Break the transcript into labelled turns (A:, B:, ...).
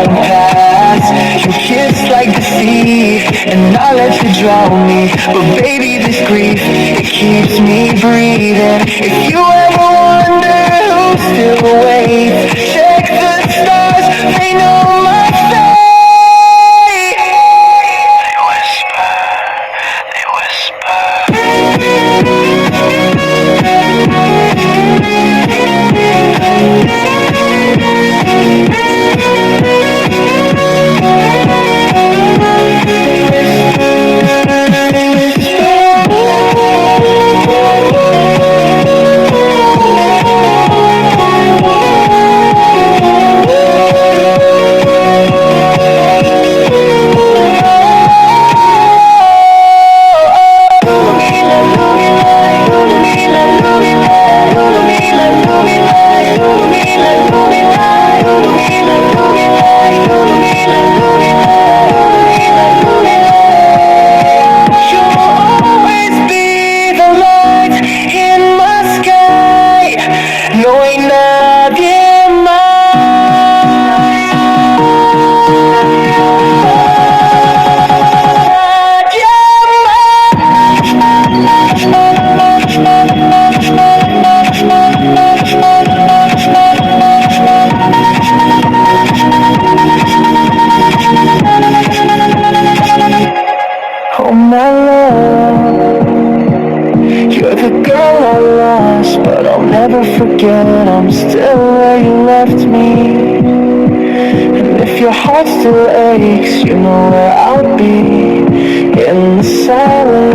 A: won't pass. You kiss like the sea, and I let you drown me. But baby, this grief, it keeps me breathing. If you ever wonder who still waits, check the stars, they know my fate. They whisper, they Oh my love, you're the girl I lost, but I'll never forget. I'm still where you left me. And if your heart still aches, you know where I'll be. In the silence